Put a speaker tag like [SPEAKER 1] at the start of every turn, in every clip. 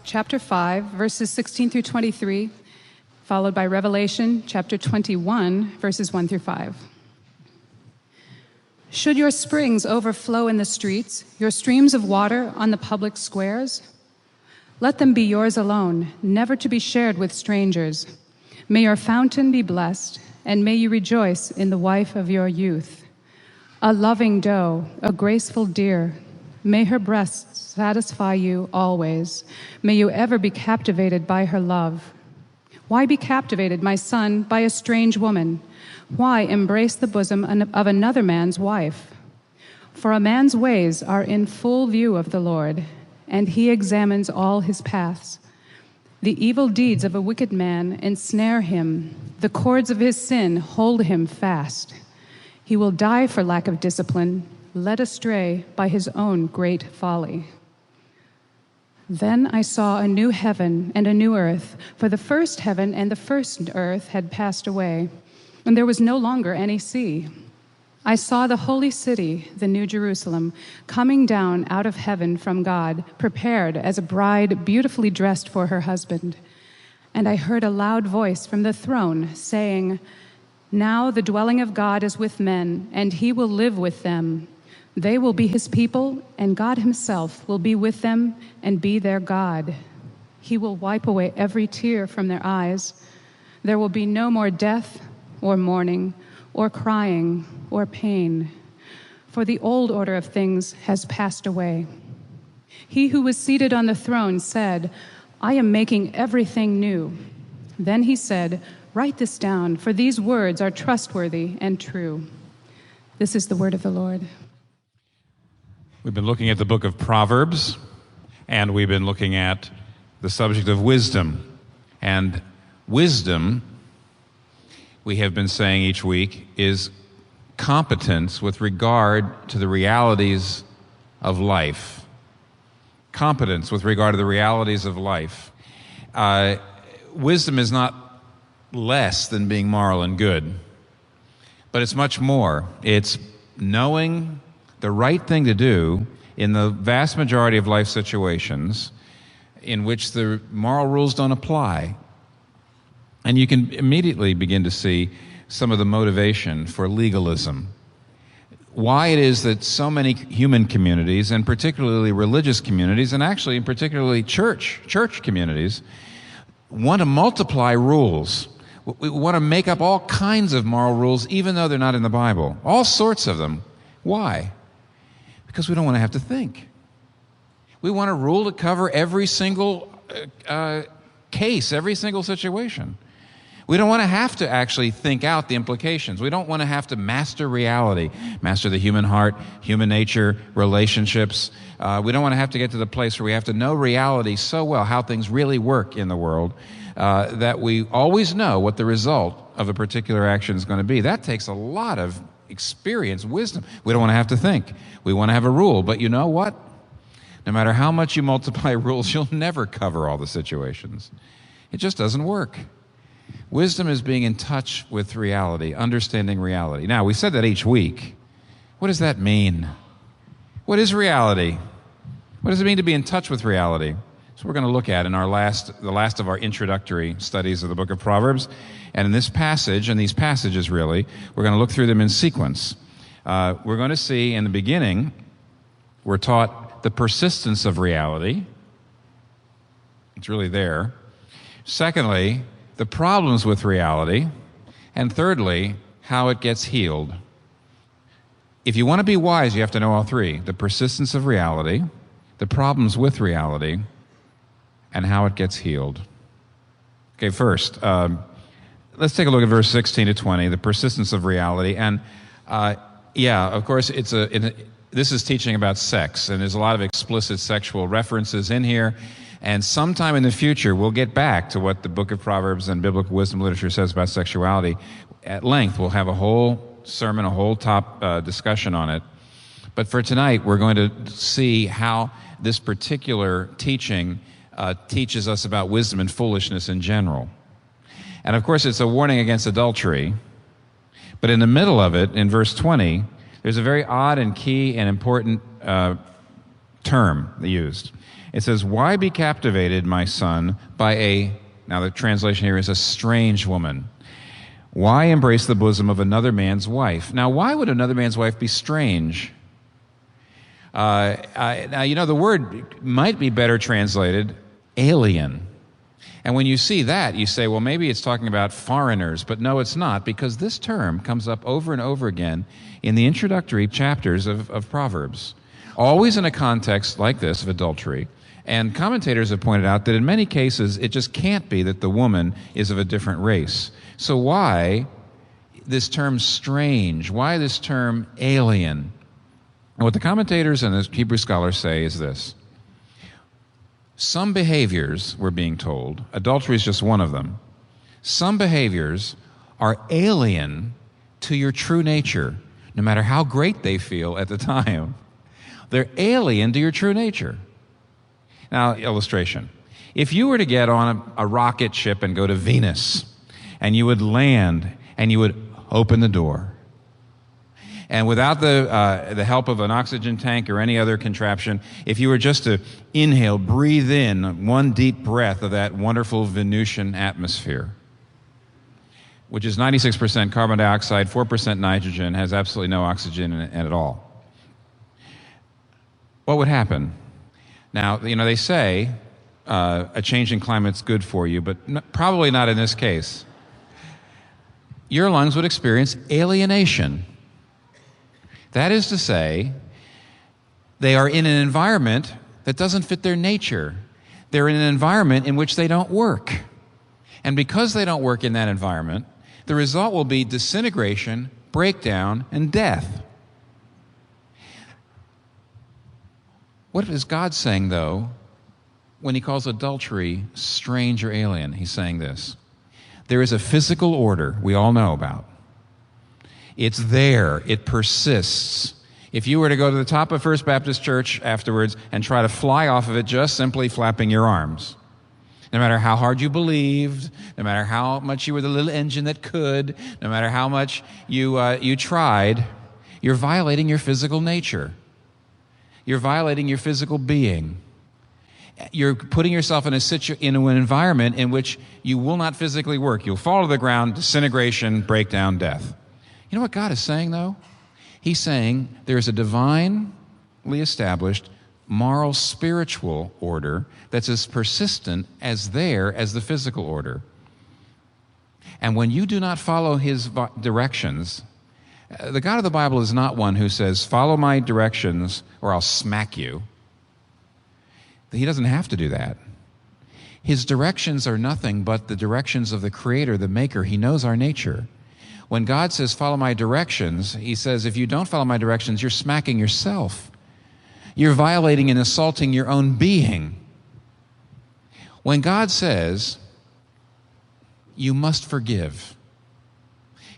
[SPEAKER 1] Chapter 5, verses 16 through 23, followed by Revelation chapter 21, verses 1 through 5. Should your springs overflow in the streets, your streams of water on the public squares? Let them be yours alone, never to be shared with strangers. May your fountain be blessed, and may you rejoice in the wife of your youth. A loving doe, a graceful deer, may her breasts satisfy you always. May you ever be captivated by her love. Why be captivated, my son, by a strange woman? Why embrace the bosom of another man's wife? For a man's ways are in full view of the Lord, and he examines all his paths. The evil deeds of a wicked man ensnare him. The cords of his sin hold him fast. He will die for lack of discipline, led astray by his own great folly. Then I saw a new heaven and a new earth, for the first heaven and the first earth had passed away, and there was no longer any sea. I saw the holy city, the New Jerusalem, coming down out of heaven from God, prepared as a bride beautifully dressed for her husband. And I heard a loud voice from the throne saying, "Now the dwelling of God is with men, and he will live with them. They will be his people, and God himself will be with them and be their God. He will wipe away every tear from their eyes. There will be no more death or mourning or crying or pain, for the old order of things has passed away." He who was seated on the throne said, "I am making everything new." Then he said, "Write this down, for these words are trustworthy and true." This is the word of the Lord.
[SPEAKER 2] We've been looking at the book of Proverbs, and we've been looking at the subject of wisdom. And wisdom, we have been saying each week, is competence with regard to the realities of life. Competence with regard to the realities of life. Wisdom is not less than being moral and good, but it's much more. It's knowing the right thing to do in the vast majority of life situations in which the moral rules don't apply. And you can immediately begin to see some of the motivation for legalism. Why it is that so many human communities, and particularly religious communities, and actually particularly church communities, want to multiply rules. We want to make up all kinds of moral rules, even though they're not in the Bible. All sorts of them. Why? Because we don't want to have to think. We want a rule to cover every single case, every single situation. We don't want to have to actually think out the implications. We don't want to have to master reality, master the human heart, human nature, relationships. We don't want to have to get to the place where we have to know reality so well, how things really work in the world, that we always know what the result of a particular action is going to be. That takes a lot of experience, wisdom. We don't want to have to think. We want to have a rule. But you know what? No matter how much you multiply rules, you'll never cover all the situations. It just doesn't work. Wisdom is being in touch with reality, understanding reality. Now, we said that each week. What does that mean? What is reality? What does it mean to be in touch with reality? So we're going to look at in the last of our introductory studies of the book of Proverbs. And in this passage, and these passages really, we're going to look through them in sequence. We're going to see in the beginning, we're taught the persistence of reality. It's really there. Secondly, the problems with reality. And thirdly, how it gets healed. If you want to be wise, you have to know all three. The persistence of reality, the problems with reality, and how it gets healed. Okay, first, let's take a look at verse 16 to 20, the persistence of reality. And of course, this is teaching about sex, and there's a lot of explicit sexual references in here. And sometime in the future, we'll get back to what the book of Proverbs and biblical wisdom literature says about sexuality. At length, we'll have a whole sermon, a whole top discussion on it. But for tonight, we're going to see how this particular teaching teaches us about wisdom and foolishness in general. And of course, it's a warning against adultery. But in the middle of it, in verse 20, there's a very odd and key and important term used. It says, "Why be captivated, my son, by now the translation here is a strange woman. Why embrace the bosom of another man's wife?" Now, why would another man's wife be strange? Now, the word might be better translated alien. And when you see that, you say, well, maybe it's talking about foreigners. But no, it's not, because this term comes up over and over again in the introductory chapters of Proverbs, always in a context like this of adultery. And commentators have pointed out that in many cases, it just can't be that the woman is of a different race. So why this term strange? Why this term alien? And what the commentators and the Hebrew scholars say is this. Some behaviors, we're being told, adultery is just one of them, some behaviors are alien to your true nature, no matter how great they feel at the time. They're alien to your true nature. Now, illustration. If you were to get on a rocket ship and go to Venus, and you would land, and you would open the door, and without the help of an oxygen tank or any other contraption, if you were just to inhale, breathe in one deep breath of that wonderful Venusian atmosphere, which is 96% carbon dioxide, 4% nitrogen, has absolutely no oxygen in it at all, what would happen? Now, they say a change in climate's good for you, but probably not in this case. Your lungs would experience alienation. That is to say, they are in an environment that doesn't fit their nature. They're in an environment in which they don't work. And because they don't work in that environment, the result will be disintegration, breakdown, and death. What is God saying, though, when he calls adultery strange or alien? He's saying this. There is a physical order we all know about. It's there. It persists. If you were to go to the top of First Baptist Church afterwards and try to fly off of it just simply flapping your arms, no matter how hard you believed, no matter how much you were the little engine that could, no matter how much you tried, you're violating your physical nature. You're violating your physical being. You're putting yourself in an environment in which you will not physically work. You'll fall to the ground, disintegration, breakdown, death. You know what God is saying, though? He's saying there is a divinely established moral, spiritual order that's as persistent as the physical order. And when you do not follow his directions, the God of the Bible is not one who says, follow my directions or I'll smack you. He doesn't have to do that. His directions are nothing but the directions of the Creator, the Maker. He knows our nature. When God says, follow my directions, he says, if you don't follow my directions, you're smacking yourself. You're violating and assaulting your own being. When God says, you must forgive,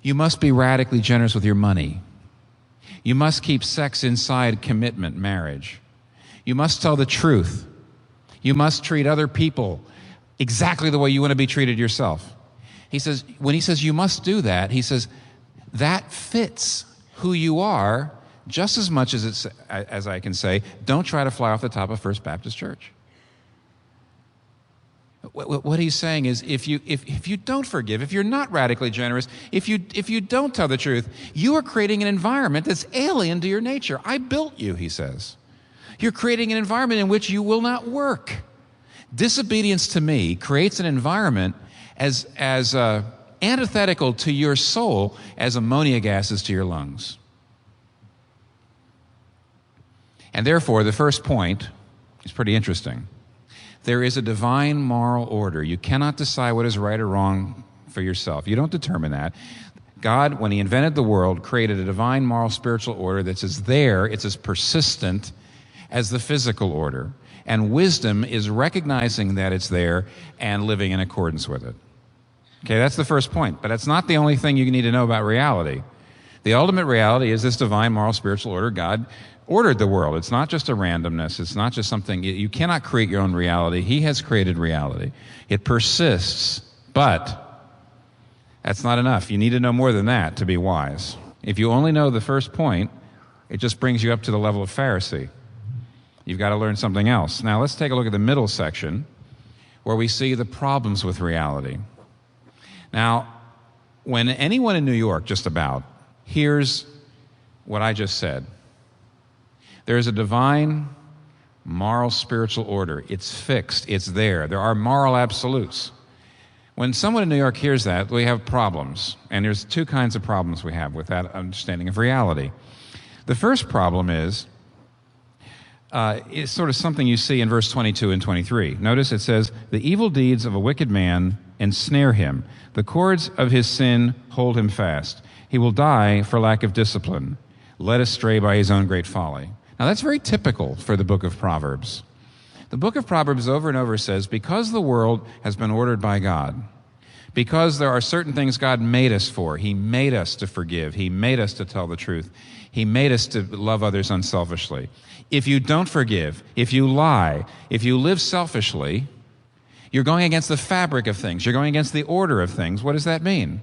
[SPEAKER 2] you must be radically generous with your money, you must keep sex inside commitment, marriage, you must tell the truth, you must treat other people exactly the way you want to be treated yourself. He says, when he says you must do that, he says that fits who you are just as much as I can say, don't try to fly off the top of First Baptist Church. What he's saying is if you don't forgive, if you're not radically generous, if you don't tell the truth, you are creating an environment that's alien to your nature. I built you, he says. You're creating an environment in which you will not work. Disobedience to me creates an environment as antithetical to your soul as ammonia gas is to your lungs. And therefore, the first point is pretty interesting. There is a divine moral order. You cannot decide what is right or wrong for yourself. You don't determine that. God, when he invented the world, created a divine moral spiritual order that's it's as persistent as the physical order. And wisdom is recognizing that it's there and living in accordance with it. Okay, that's the first point. But that's not the only thing you need to know about reality. The ultimate reality is this divine moral spiritual order. God ordered the world. It's not just a randomness. It's not just something. You cannot create your own reality. He has created reality. It persists, but that's not enough. You need to know more than that to be wise. If you only know the first point, it just brings you up to the level of Pharisee. you've got to learn something else. Now, let's take a look at the middle section where we see the problems with reality. Now, when anyone in New York, just about, hears what I just said, there is a divine, moral, spiritual order. It's fixed. It's there. There are moral absolutes. When someone in New York hears that, we have problems. And there's two kinds of problems we have with that understanding of reality. The first problem is it's sort of something you see in verse 22 and 23. Notice it says, "The evil deeds of a wicked man ensnare him. The cords of his sin hold him fast. He will die for lack of discipline, led astray by his own great folly." Now that's very typical for the book of Proverbs. The book of Proverbs over and over says, because the world has been ordered by God, because there are certain things God made us for, He made us to forgive, He made us to tell the truth, He made us to love others unselfishly. If you don't forgive, if you lie, if you live selfishly, you're going against the fabric of things. You're going against the order of things. What does that mean?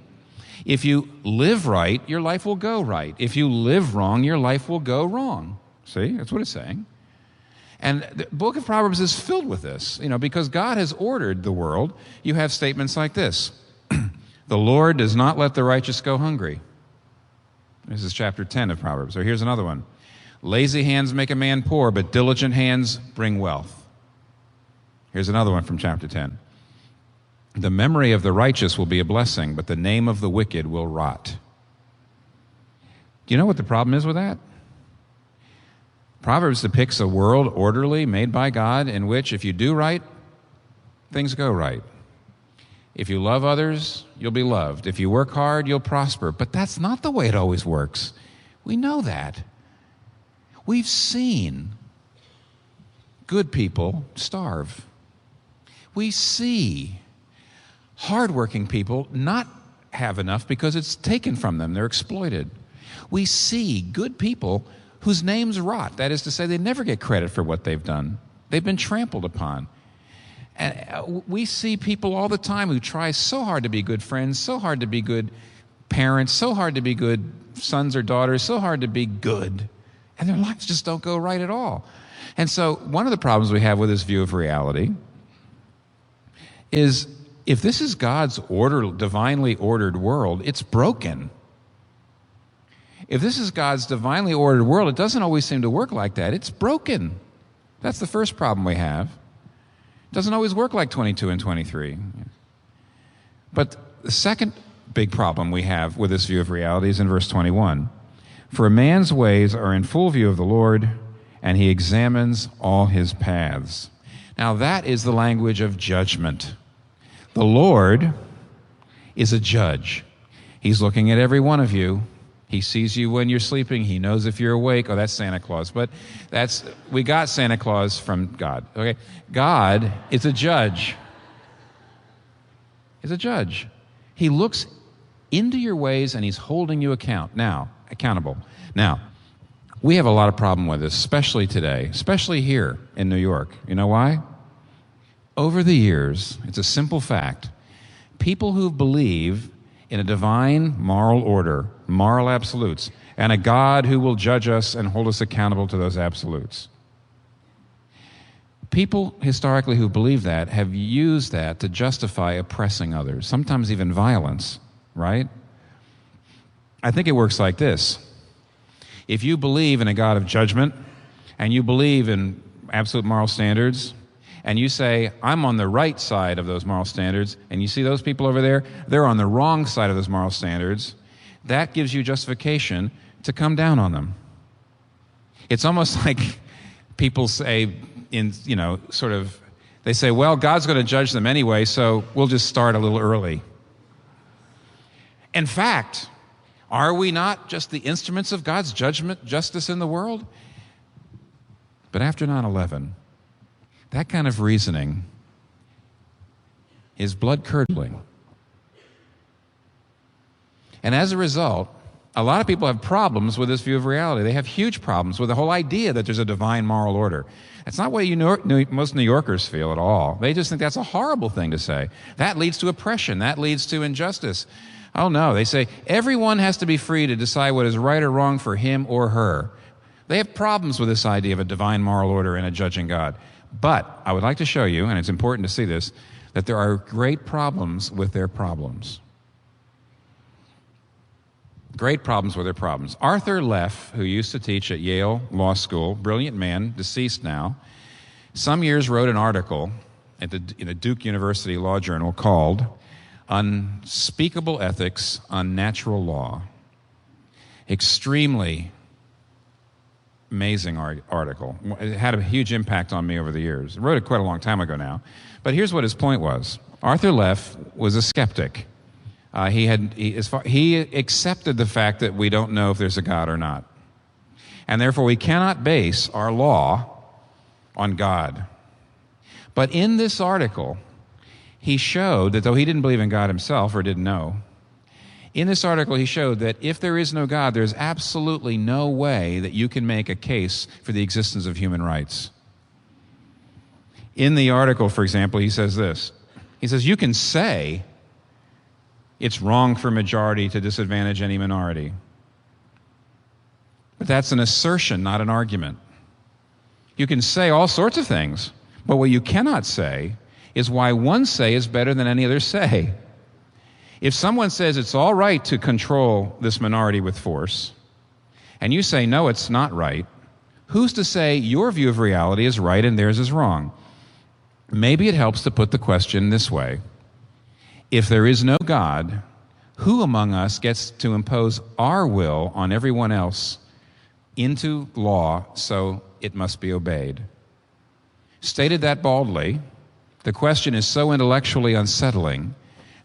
[SPEAKER 2] If you live right, your life will go right. If you live wrong, your life will go wrong. See, that's what it's saying. And the book of Proverbs is filled with this, because God has ordered the world. You have statements like this. The Lord does not let the righteous go hungry. This is chapter 10 of Proverbs. Or here's another one. Lazy hands make a man poor, but diligent hands bring wealth. Here's another one from chapter 10. The memory of the righteous will be a blessing, but the name of the wicked will rot. Do you know what the problem is with that? Proverbs depicts a world orderly, made by God, in which if you do right, things go right. If you love others, you'll be loved. If you work hard, you'll prosper. But that's not the way it always works. We know that. We've seen good people starve. We see hardworking people not have enough because it's taken from them. They're exploited. We see good people whose names rot. That is to say, they never get credit for what they've done. They've been trampled upon. And we see people all the time who try so hard to be good friends, so hard to be good parents, so hard to be good sons or daughters, so hard to be good, and their lives just don't go right at all. And so one of the problems we have with this view of reality is if this is God's divinely ordered world, it's broken. If this is God's divinely ordered world, it doesn't always seem to work like that. It's broken. That's the first problem we have. It doesn't always work like 22 and 23. But the second big problem we have with this view of reality is in verse 21. For a man's ways are in full view of the Lord, and He examines all his paths. Now that is the language of judgment. The Lord is a judge. He's looking at every one of you. He sees you when you're sleeping. He knows if you're awake. Oh, that's Santa Claus. But we got Santa Claus from God. Okay? God is a judge. He's a judge. He looks into your ways and He's holding you accountable. Now, we have a lot of problem with this, especially today, especially here in New York. You know why? Over the years, it's a simple fact, people who believe in a divine moral order, moral absolutes, and a God who will judge us and hold us accountable to those absolutes. People historically who believe that have used that to justify oppressing others, sometimes even violence, right? I think it works like this. If you believe in a God of judgment, and you believe in absolute moral standards, and you say, I'm on the right side of those moral standards, and you see those people over there, they're on the wrong side of those moral standards, that gives you justification to come down on them. It's almost like people say, they say, well, God's going to judge them anyway, so we'll just start a little early. In fact, are we not just the instruments of God's judgment, justice in the world? But after 9/11, that kind of reasoning is blood-curdling. And as a result, a lot of people have problems with this view of reality. They have huge problems with the whole idea that there's a divine moral order. That's not what most New Yorkers feel at all. They just think that's a horrible thing to say. That leads to oppression. That leads to injustice. Oh no, they say everyone has to be free to decide what is right or wrong for him or her. They have problems with this idea of a divine moral order and a judging God. But I would like to show you, and it's important to see this, that there are great problems with their problems. Great problems with their problems. Arthur Leff, who used to teach at Yale Law School, brilliant man, deceased now, some years wrote an article in the Duke University Law Journal called Unspeakable Ethics on Natural Law. Extremely amazing article. It had a huge impact on me over the years. I wrote it quite a long time ago now. But here's what his point was. Arthur Leff was a skeptic. He accepted the fact that we don't know if there's a God or not. And therefore we cannot base our law on God. But in this article, he showed that though he didn't believe in God himself or didn't know, in this article he showed that if there is no God, there's absolutely no way that you can make a case for the existence of human rights. In the article, for example, he says this. He says, you can say it's wrong for majority to disadvantage any minority. But that's an assertion, not an argument. You can say all sorts of things, but what you cannot say is why one say is better than any other say. If someone says it's all right to control this minority with force, and you say, no, it's not right, who's to say your view of reality is right and theirs is wrong? Maybe it helps to put the question this way. If there is no God, who among us gets to impose our will on everyone else into law so it must be obeyed? Stated that baldly, the question is so intellectually unsettling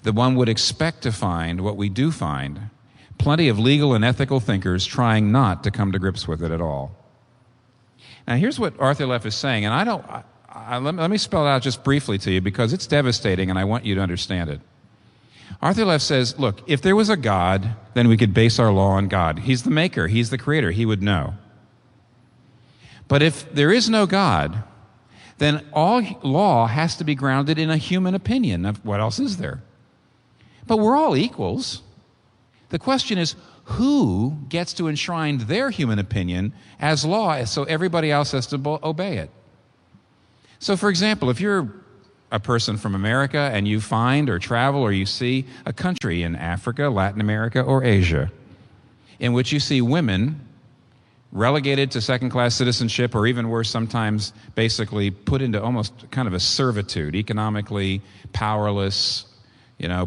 [SPEAKER 2] that one would expect to find what we do find, plenty of legal and ethical thinkers trying not to come to grips with it at all. Now here's what Arthur Leff is saying, and let me spell it out just briefly to you because it's devastating and I want you to understand it. Arthur Leff says, look, if there was a God, then we could base our law on God. He's the maker, he's the creator, he would know. But if there is no God, then all law has to be grounded in a human opinion. What else is there? But we're all equals. The question is, who gets to enshrine their human opinion as law so everybody else has to obey it? So, for example, if you're a person from America and you find or travel or you see a country in Africa, Latin America, or Asia in which you see women relegated to second-class citizenship or even worse, sometimes basically put into almost kind of a servitude, economically powerless,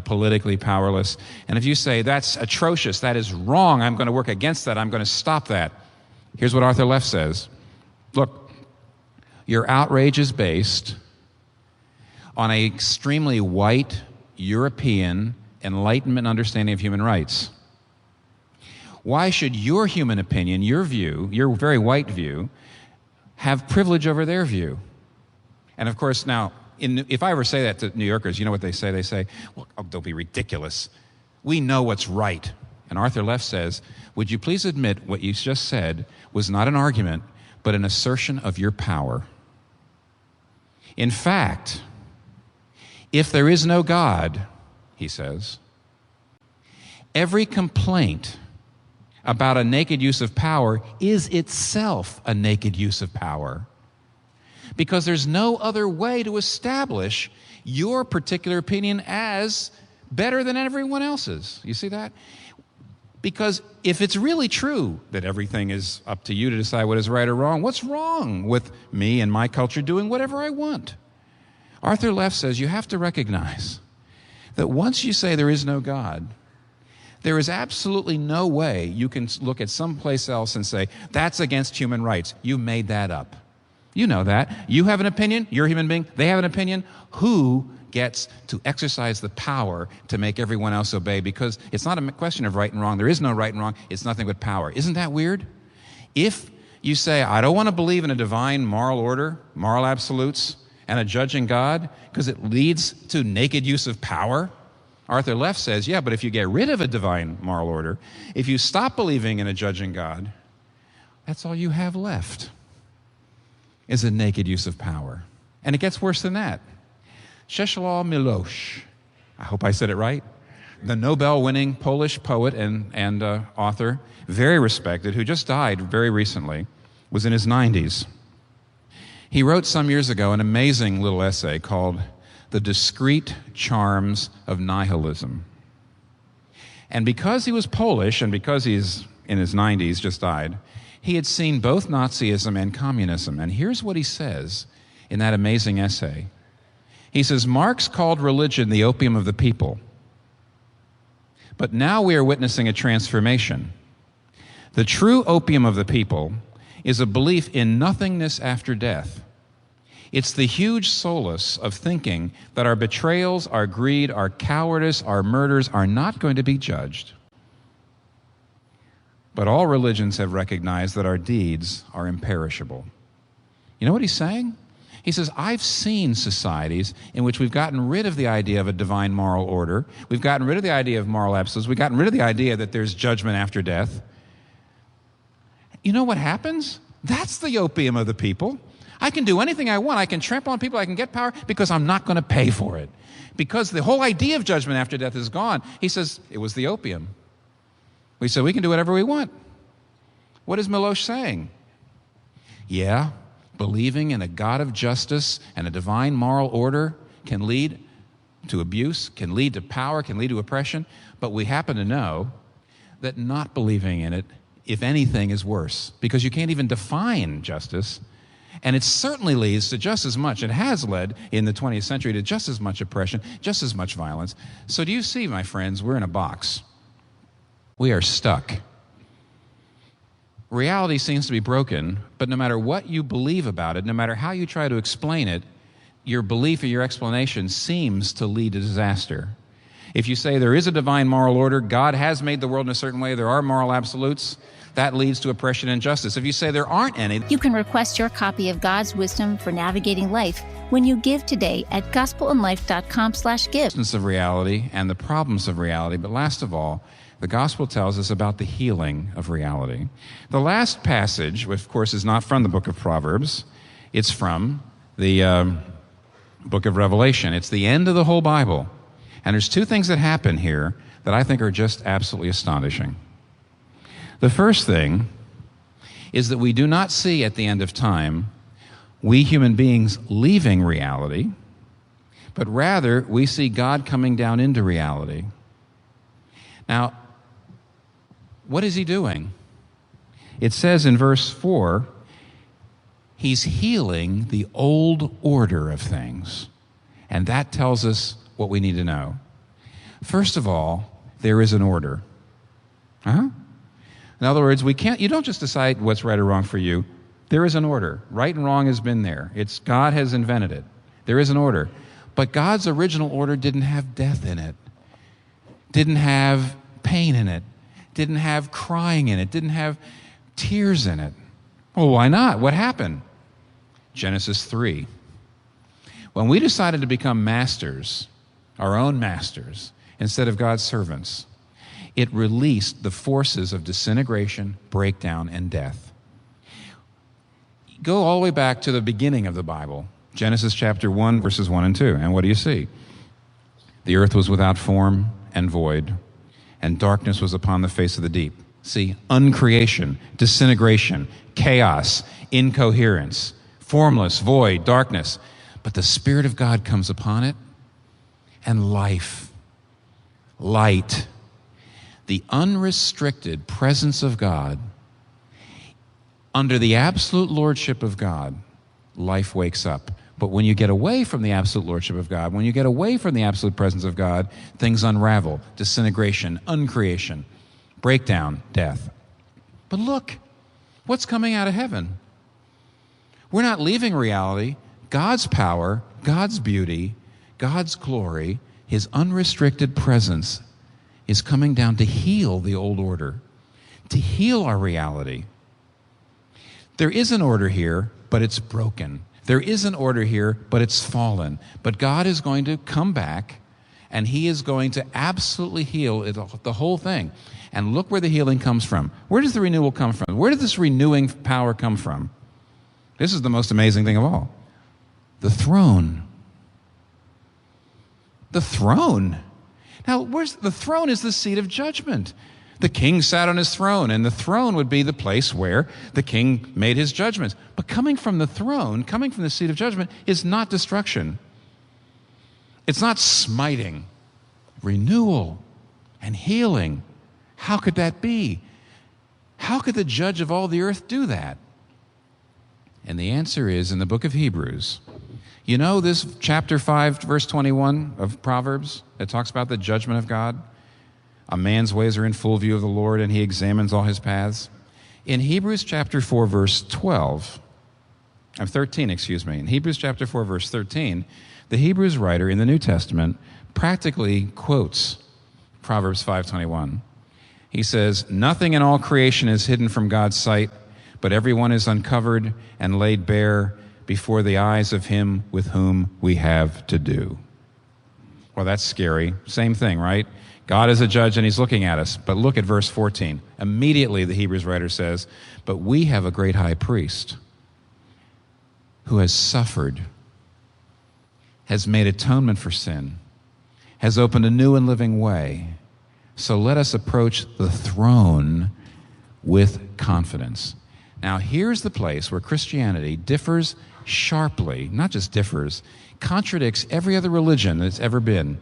[SPEAKER 2] politically powerless. And if you say, that's atrocious, that is wrong, I'm going to work against that, I'm going to stop that. Here's what Arthur Leff says. Look, your outrage is based on an extremely white, European, Enlightenment understanding of human rights. Why should your human opinion, your view, your very white view, have privilege over their view? And of course, now, if I ever say that to New Yorkers, you know what they say? They say, well, don't be ridiculous. We know what's right. And Arthur Leff says, would you please admit what you just said was not an argument, but an assertion of your power? In fact, if there is no God, he says, every complaint about a naked use of power is itself a naked use of power. Because there's no other way to establish your particular opinion as better than everyone else's. You see that? Because if it's really true that everything is up to you to decide what is right or wrong, what's wrong with me and my culture doing whatever I want? Arthur Leff says you have to recognize that once you say there is no God, there is absolutely no way you can look at someplace else and say, that's against human rights. You made that up. You know that. You have an opinion. You're a human being. They have an opinion. Who gets to exercise the power to make everyone else obey? Because it's not a question of right and wrong. There is no right and wrong. It's nothing but power. Isn't that weird? If you say, I don't want to believe in a divine moral order, moral absolutes, and a judging God, because it leads to naked use of power, Arthur Leff says, yeah, but if you get rid of a divine moral order, if you stop believing in a judging God, that's all you have left is a naked use of power. And it gets worse than that. Czesław Miłosz, I hope I said it right, the Nobel-winning Polish poet and author, very respected, who just died very recently, was in his 90s. He wrote some years ago an amazing little essay called The Discreet Charms of Nihilism. And because he was Polish, and because he's in his 90s, just died, he had seen both Nazism and communism. And here's what he says in that amazing essay. He says, Marx called religion the opium of the people. But now we are witnessing a transformation. The true opium of the people is a belief in nothingness after death. It's the huge solace of thinking that our betrayals, our greed, our cowardice, our murders are not going to be judged. But all religions have recognized that our deeds are imperishable. You know what he's saying? He says, I've seen societies in which we've gotten rid of the idea of a divine moral order. We've gotten rid of the idea of moral absolutes. We've gotten rid of the idea that there's judgment after death. You know what happens? That's the opium of the people. I can do anything I want. I can trample on people. I can get power because I'm not going to pay for it. Because the whole idea of judgment after death is gone. He says, it was the opium. We said, we can do whatever we want. What is Milosh saying? Yeah, believing in a God of justice and a divine moral order can lead to abuse, can lead to power, can lead to oppression. But we happen to know that not believing in it, if anything, is worse. Because you can't even define justice. And it certainly leads to just as much, it has led in the 20th century to just as much oppression, just as much violence. So do you see, my friends, we're in a box. We are stuck. Reality seems to be broken, but no matter what you believe about it, no matter how you try to explain it, your belief or your explanation seems to lead to disaster. If you say there is a divine moral order, God has made the world in a certain way, there are moral absolutes, that leads to oppression and injustice. If you say there aren't any...
[SPEAKER 3] You can request your copy of God's Wisdom for Navigating Life when you give today at gospelandlife.com/give.
[SPEAKER 2] Of reality and the problems of reality, but last of all, the gospel tells us about the healing of reality. The last passage, which of course is not from the book of Proverbs, it's from the book of Revelation. It's the end of the whole Bible. And there's two things that happen here that I think are just absolutely astonishing. The first thing is that we do not see at the end of time we human beings leaving reality, but rather we see God coming down into reality. Now, what is he doing? It says in verse 4, he's healing the old order of things. And that tells us what we need to know. First of all, there is an order. In other words, you don't just decide what's right or wrong for you. There is an order. Right and wrong has been there. God has invented it. There is an order. But God's original order didn't have death in it, didn't have pain in it, didn't have crying in it, didn't have tears in it. Well, why not? What happened? Genesis 3. When we decided to become masters, our own masters, instead of God's servants, it released the forces of disintegration, breakdown, and death. Go all the way back to the beginning of the Bible, Genesis chapter 1, verses 1 and 2. And what do you see? The earth was without form and void, and darkness was upon the face of the deep. See, uncreation, disintegration, chaos, incoherence, formless, void, darkness. But the Spirit of God comes upon it, and life, light, the unrestricted presence of God, under the absolute lordship of God, life wakes up. But when you get away from the absolute lordship of God, when you get away from the absolute presence of God, things unravel, disintegration, uncreation, breakdown, death. But look, what's coming out of heaven? We're not leaving reality. God's power, God's beauty, God's glory, his unrestricted presence is coming down to heal the old order, to heal our reality. There is an order here, but it's broken. There is an order here, but it's fallen. But God is going to come back, and he is going to absolutely heal the whole thing. And look where the healing comes from. Where does the renewal come from? Where did this renewing power come from? This is the most amazing thing of all. The throne. The throne. Now, the throne is the seat of judgment. The king sat on his throne, and the throne would be the place where the king made his judgments. But coming from the throne, coming from the seat of judgment, is not destruction. It's not smiting. Renewal and healing. How could that be? How could the judge of all the earth do that? And the answer is in the book of Hebrews. You know this chapter 5, verse 21 of Proverbs that talks about the judgment of God? A man's ways are in full view of the Lord, and he examines all his paths. In Hebrews chapter 4, verse 13, in Hebrews chapter 4, verse 13, the Hebrews writer in the New Testament practically quotes Proverbs 5:21. He says, "Nothing in all creation is hidden from God's sight, but everyone is uncovered and laid bare before the eyes of him with whom we have to do." Well, that's scary. Same thing, right? God is a judge and he's looking at us. But look at verse 14. Immediately the Hebrews writer says, "But we have a great high priest who has suffered, has made atonement for sin, has opened a new and living way. So let us approach the throne with confidence." Now here's the place where Christianity differs sharply, not just differs, contradicts every other religion that's ever been.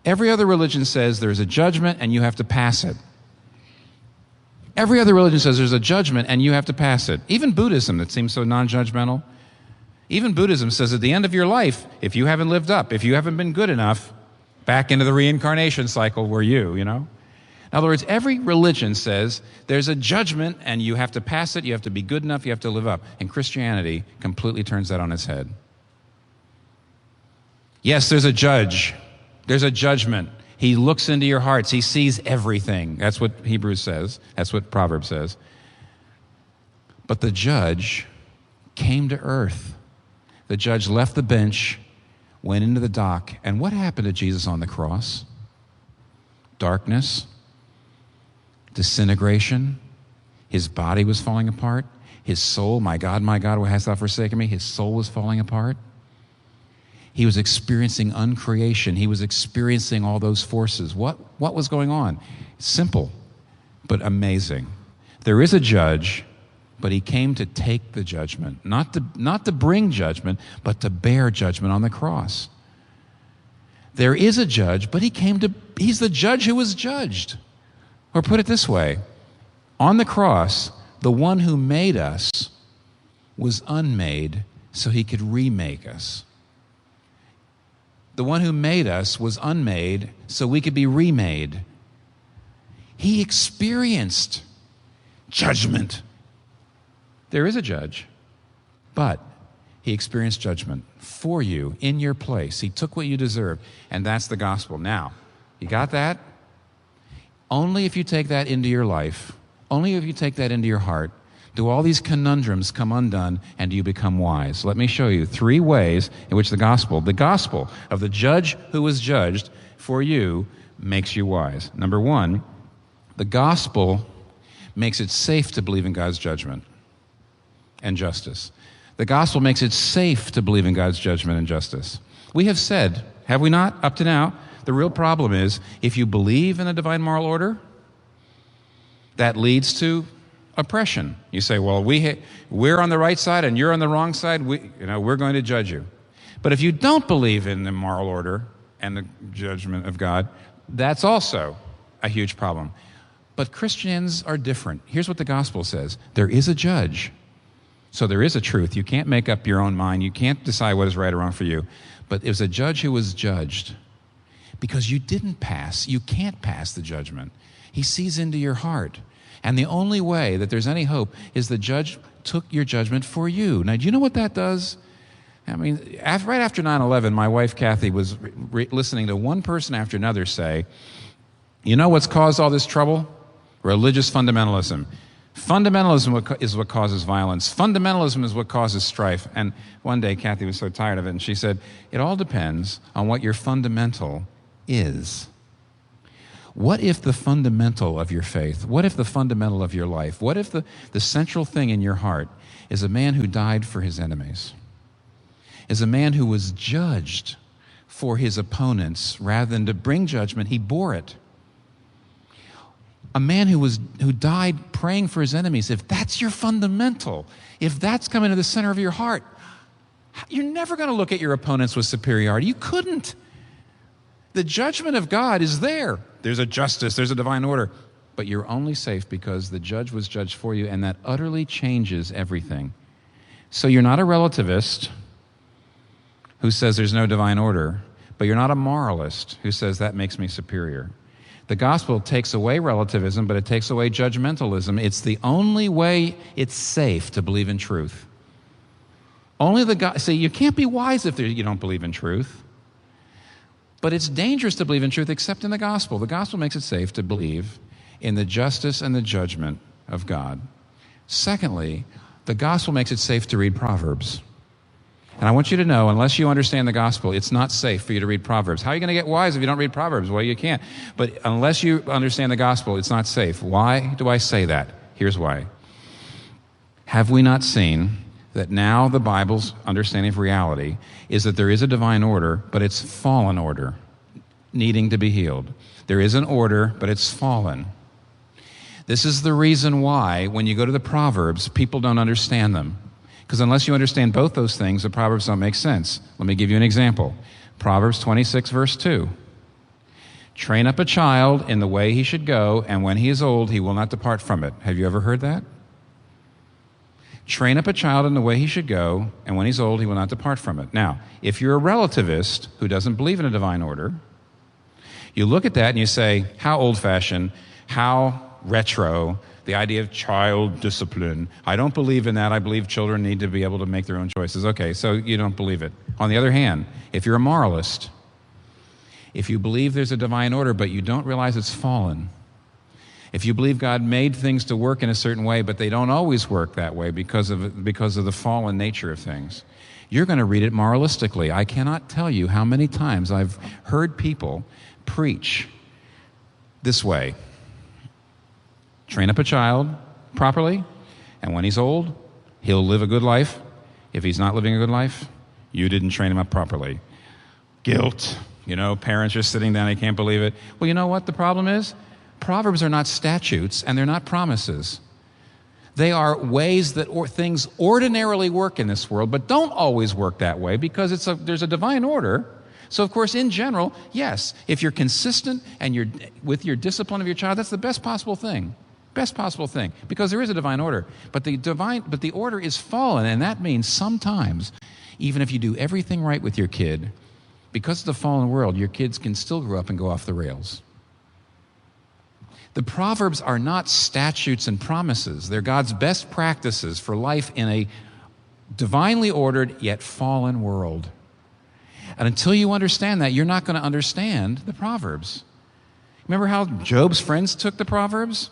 [SPEAKER 2] Every other religion says there's a judgment and you have to pass it. Every other religion says there's a judgment and you have to pass it. Even Buddhism, that seems so non-judgmental, even Buddhism says at the end of your life, if you haven't lived up, if you haven't been good enough, back into the reincarnation cycle were you, In other words, every religion says there's a judgment and you have to pass it, you have to be good enough, you have to live up. And Christianity completely turns that on its head. Yes, there's a judge. There's a judgment. He looks into your hearts. He sees everything. That's what Hebrews says. That's what Proverbs says. But the judge came to earth. The judge left the bench, went into the dock, and what happened to Jesus on the cross? Darkness, disintegration. His body was falling apart. His soul, my God, why hast thou forsaken me? His soul was falling apart. He was experiencing uncreation. He was experiencing all those forces. What was going on? Simple, but amazing. There is a judge, but he came to take the judgment. Not to bring judgment, but to bear judgment on the cross. There is a judge, but he's the judge who was judged. Or put it this way, on the cross, the one who made us was unmade so he could remake us. The one who made us was unmade so we could be remade. He experienced judgment. There is a judge, but he experienced judgment for you in your place. He took what you deserved, and that's the gospel. Now, you got that? Only if you take that into your life, only if you take that into your heart, do all these conundrums come undone and do you become wise. Let me show you 3 ways in which the gospel of the judge who was judged for you makes you wise. Number 1, the gospel makes it safe to believe in God's judgment and justice. The gospel makes it safe to believe in God's judgment and justice. We have said, have we not, up to now, the real problem is if you believe in a divine moral order, that leads to oppression. You say, well, we're on the right side and you're on the wrong side. We're going to judge you. But if you don't believe in the moral order and the judgment of God, that's also a huge problem. But Christians are different. Here's what the gospel says. There is a judge. So there is a truth. You can't make up your own mind. You can't decide what is right or wrong for you. But it was a judge who was judged because you didn't pass. You can't pass the judgment. He sees into your heart. And the only way that there's any hope is the judge took your judgment for you. Now, do you know what that does? I mean, right after 9/11, my wife, Kathy, was listening to one person after another say, you know what's caused all this trouble? Religious fundamentalism. Fundamentalism is what causes violence. Fundamentalism is what causes strife. And one day, Kathy was so tired of it, and she said, it all depends on what your fundamental is. What if the fundamental of your faith, what if the fundamental of your life, what if the central thing in your heart is a man who died for his enemies, is a man who was judged for his opponents rather than to bring judgment, he bore it. A man who died praying for his enemies. If that's your fundamental, if that's coming to the center of your heart, you're never going to look at your opponents with superiority. You couldn't. The judgment of God is there. There's a justice, there's a divine order. But you're only safe because the judge was judged for you, and that utterly changes everything. So you're not a relativist who says there's no divine order, but you're not a moralist who says that makes me superior. The gospel takes away relativism, but it takes away judgmentalism. It's the only way it's safe to believe in truth. See, you can't be wise if you don't believe in truth. But it's dangerous to believe in truth except in the gospel. The gospel makes it safe to believe in the justice and the judgment of God. Secondly, the gospel makes it safe to read Proverbs. And I want you to know, unless you understand the gospel, it's not safe for you to read Proverbs. How are you going to get wise if you don't read Proverbs? Well, you can't. But unless you understand the gospel, it's not safe. Why do I say that? Here's why. Have we not seen that now the Bible's understanding of reality is that there is a divine order, but it's fallen order, needing to be healed. There is an order, but it's fallen. This is the reason why, when you go to the Proverbs, people don't understand them. Because unless you understand both those things, the Proverbs don't make sense. Let me give you an example. Proverbs 26, verse 2. Train up a child in the way he should go, and when he is old, he will not depart from it. Have you ever heard that? Train up a child in the way he should go, and when he's old, he will not depart from it. Now, if you're a relativist who doesn't believe in a divine order, you look at that and you say, how old-fashioned, how retro, the idea of child discipline. I don't believe in that. I believe children need to be able to make their own choices. Okay, so you don't believe it. On the other hand, if you're a moralist, if you believe there's a divine order but you don't realize it's fallen, if you believe God made things to work in a certain way but they don't always work that way because of the fallen nature of things, you're going to read it moralistically. I cannot tell you how many times I've heard people preach this way. Train up a child properly, and when he's old, he'll live a good life. If he's not living a good life, you didn't train him up properly. Guilt. Parents are sitting down, they can't believe it. Well, you know what the problem is? Proverbs are not statutes, and they're not promises. They are ways that things ordinarily work in this world, but don't always work that way because there's a divine order. So, of course, in general, yes, if you're consistent and with your discipline of your child, that's the best possible thing. Best possible thing, because there is a divine order. But the order is fallen, and that means sometimes, even if you do everything right with your kid, because of the fallen world, your kids can still grow up and go off the rails. The Proverbs are not statutes and promises. They're God's best practices for life in a divinely ordered yet fallen world. And until you understand that, you're not going to understand the Proverbs. Remember how Job's friends took the Proverbs?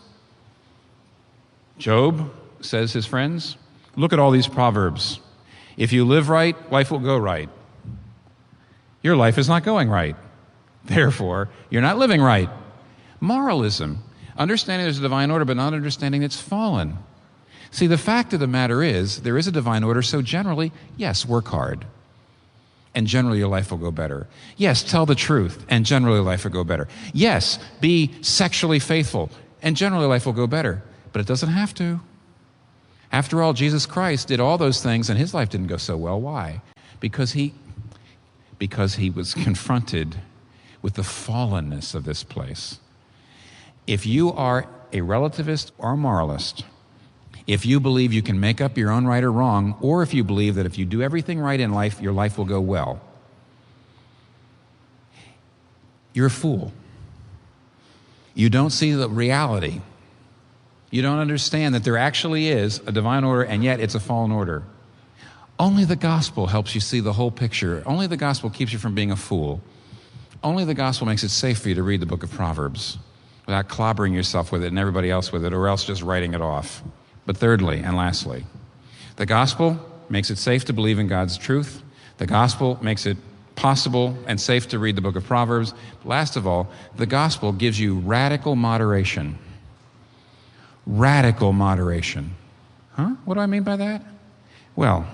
[SPEAKER 2] Job says his friends, look at all these Proverbs. If you live right, life will go right. Your life is not going right. Therefore, you're not living right. Moralism, understanding there's a divine order, but not understanding it's fallen. See, the fact of the matter is, there is a divine order, so generally, yes, work hard. And generally your life will go better. Yes, tell the truth, and generally life will go better. Yes, be sexually faithful, and generally life will go better. But it doesn't have to. After all, Jesus Christ did all those things, and his life didn't go so well. Why? Because he was confronted with the fallenness of this place. If you are a relativist or a moralist, if you believe you can make up your own right or wrong, or if you believe that if you do everything right in life, your life will go well, you're a fool. You don't see the reality. You don't understand that there actually is a divine order, and yet it's a fallen order. Only the gospel helps you see the whole picture. Only the gospel keeps you from being a fool. Only the gospel makes it safe for you to read the book of Proverbs without clobbering yourself with it and everybody else with it, or else just writing it off. But thirdly and lastly, the gospel makes it safe to believe in God's truth. The gospel makes it possible and safe to read the book of Proverbs. Last of all, the gospel gives you radical moderation. Radical moderation. What do I mean by that? Well,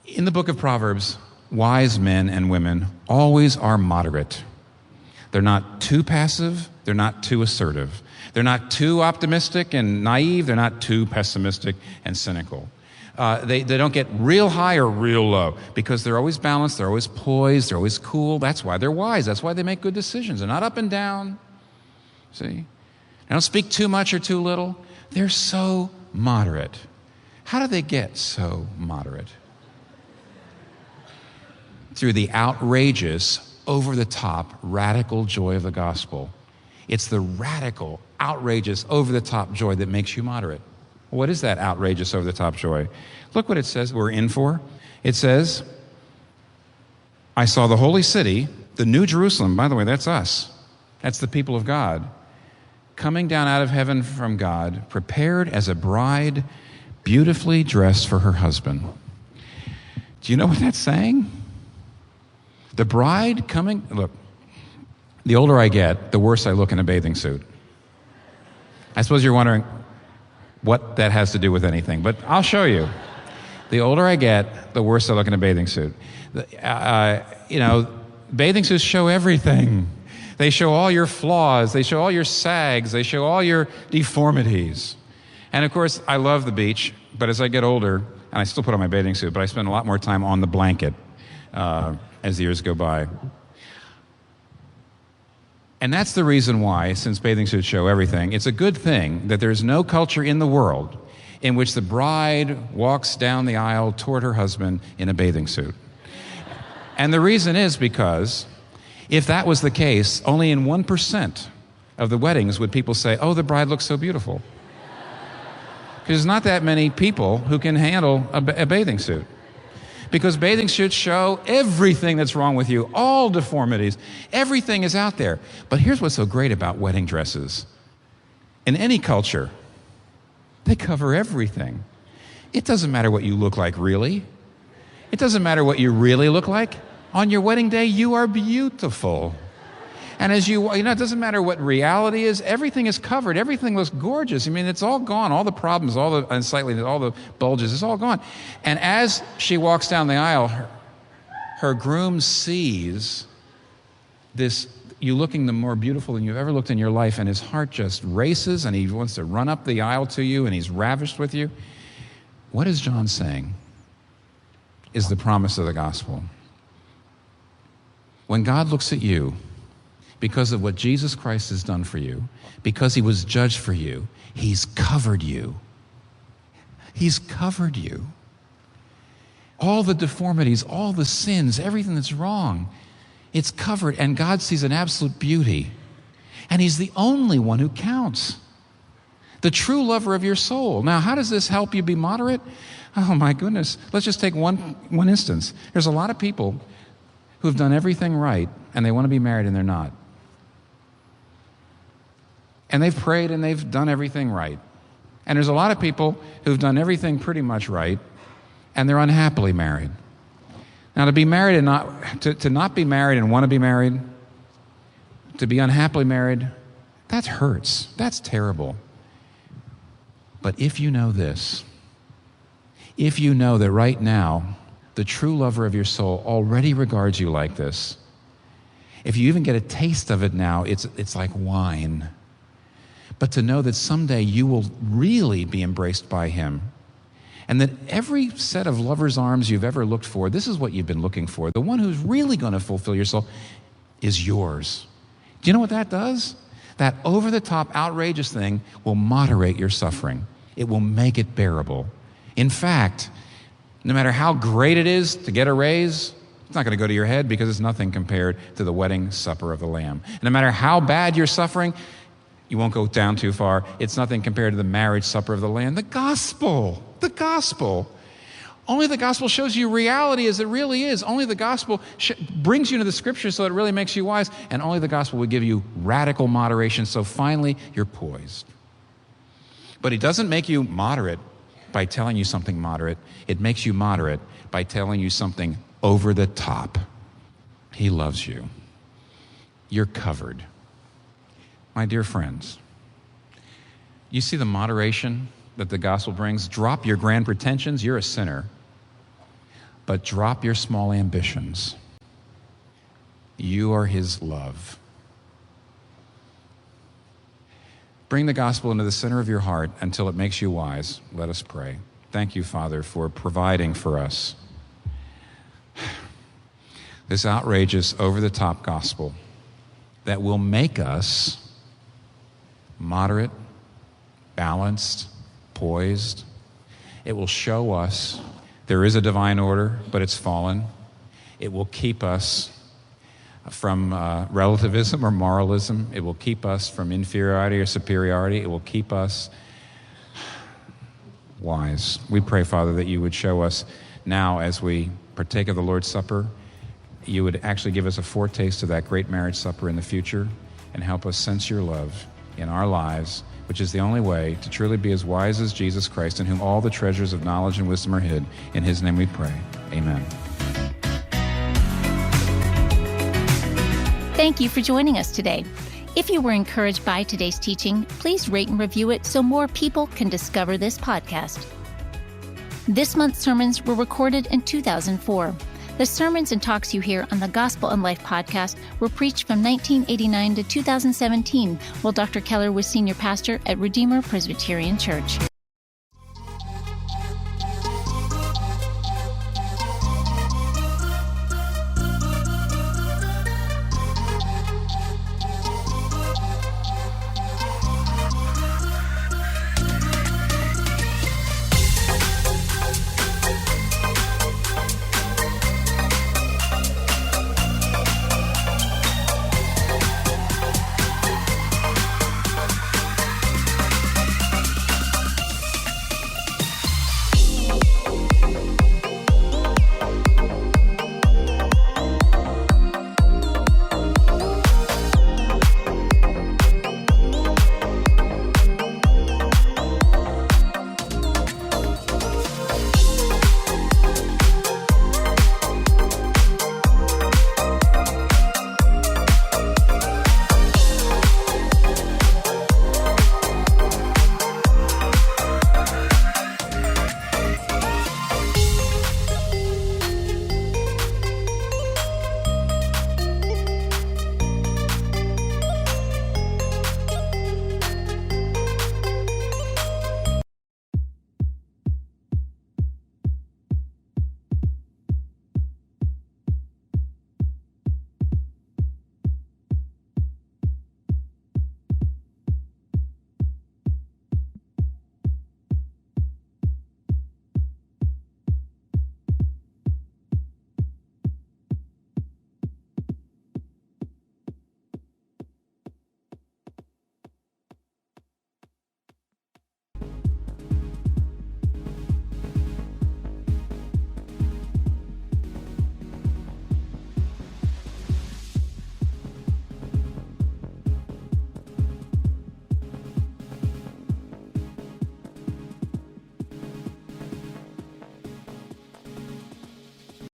[SPEAKER 2] in the book of Proverbs, wise men and women always are moderate. They're not too passive, They're not too assertive. They're not too optimistic and naive. They're not too pessimistic and cynical. They don't get real high or real low because they're always balanced, they're always poised, they're always cool. That's why they're wise. That's why they make good decisions. They're not up and down. See? They don't speak too much or too little. They're so moderate. How do they get so moderate? Through the outrageous, over-the-top, radical joy of the gospel. It's the radical, outrageous, over-the-top joy that makes you moderate. What is that outrageous, over-the-top joy? Look what it says we're in for. It says, I saw the holy city, the New Jerusalem. By the way, that's us. That's the people of God. Coming down out of heaven from God, prepared as a bride, beautifully dressed for her husband. Do you know what that's saying? The bride coming, look, the older I get, the worse I look in a bathing suit. I suppose you're wondering what that has to do with anything, but I'll show you. The older I get, the worse I look in a bathing suit. Bathing suits show everything. They show all your flaws. They show all your sags. They show all your deformities. And of course, I love the beach, but as I get older, and I still put on my bathing suit, but I spend a lot more time on the blanket as the years go by. And that's the reason why, since bathing suits show everything, it's a good thing that there's no culture in the world in which the bride walks down the aisle toward her husband in a bathing suit. And the reason is because if that was the case, only in 1% of the weddings would people say, oh, the bride looks so beautiful. Because there's not that many people who can handle a bathing suit. Because bathing suits show everything that's wrong with you, all deformities. Everything is out there. But here's what's so great about wedding dresses. In any culture, they cover everything. It doesn't matter what you look like, really. It doesn't matter what you really look like. On your wedding day, you are beautiful. And as it doesn't matter what reality is, everything is covered. Everything looks gorgeous. I mean, it's all gone. All the problems, all the unsightliness, all the bulges, it's all gone. And as she walks down the aisle, her groom sees this, you looking the more beautiful than you've ever looked in your life, and his heart just races, and he wants to run up the aisle to you, and he's ravished with you. What is John saying is the promise of the gospel. When God looks at you, because of what Jesus Christ has done for you, because he was judged for you, he's covered you. He's covered you. All the deformities, all the sins, everything that's wrong, it's covered, and God sees an absolute beauty. And he's the only one who counts. The true lover of your soul. Now, how does this help you be moderate? Oh my goodness. Let's just take one instance. There's a lot of people who've done everything right, and they want to be married, and they're not. And they've prayed and they've done everything right. And there's a lot of people who've done everything pretty much right, and they're unhappily married. Now, to be married and not be married and want to be married, to be unhappily married, that hurts. That's terrible. But if you know this, if you know that right now the true lover of your soul already regards you like this, if you even get a taste of it now, it's like wine. But to know that someday you will really be embraced by him, and that every set of lover's arms you've ever looked for, this is what you've been looking for. The one who's really going to fulfill your soul is yours. Do you know what that does? That over-the-top, outrageous thing will moderate your suffering. It will make it bearable. In fact, no matter how great it is to get a raise, it's not going to go to your head because it's nothing compared to the wedding supper of the Lamb. And no matter how bad you're suffering, you won't go down too far. It's nothing compared to the marriage supper of the Lamb. The gospel. Only the gospel shows you reality as it really is. Only the gospel brings you into the scriptures so it really makes you wise. And only the gospel will give you radical moderation so finally you're poised. But it doesn't make you moderate by telling you something moderate. It makes you moderate by telling you something over the top. He loves you. You're covered. My dear friends, you see the moderation that the gospel brings? Drop your grand pretensions. You're a sinner. But drop your small ambitions. You are his love. Bring the gospel into the center of your heart until it makes you wise. Let us pray. Thank you, Father, for providing for us this outrageous, over-the-top gospel that will make us moderate, balanced, poised. It will show us there is a divine order, but it's fallen. It will keep us from relativism or moralism. It will keep us from inferiority or superiority. It will keep us wise. We pray, Father, that you would show us now as we partake of the Lord's Supper, you would actually give us a foretaste of that great marriage supper in the future and help us sense your love in our lives, which is the only way to truly be as wise as Jesus Christ, in whom all the treasures of knowledge and wisdom are hid. In his name we pray. Amen.
[SPEAKER 3] Thank you for joining us today. If you were encouraged by today's teaching, please rate and review it so more people can discover this podcast. This month's sermons were recorded in 2004. The sermons and talks you hear on the Gospel and Life podcast were preached from 1989 to 2017 while Dr. Keller was senior pastor at Redeemer Presbyterian Church.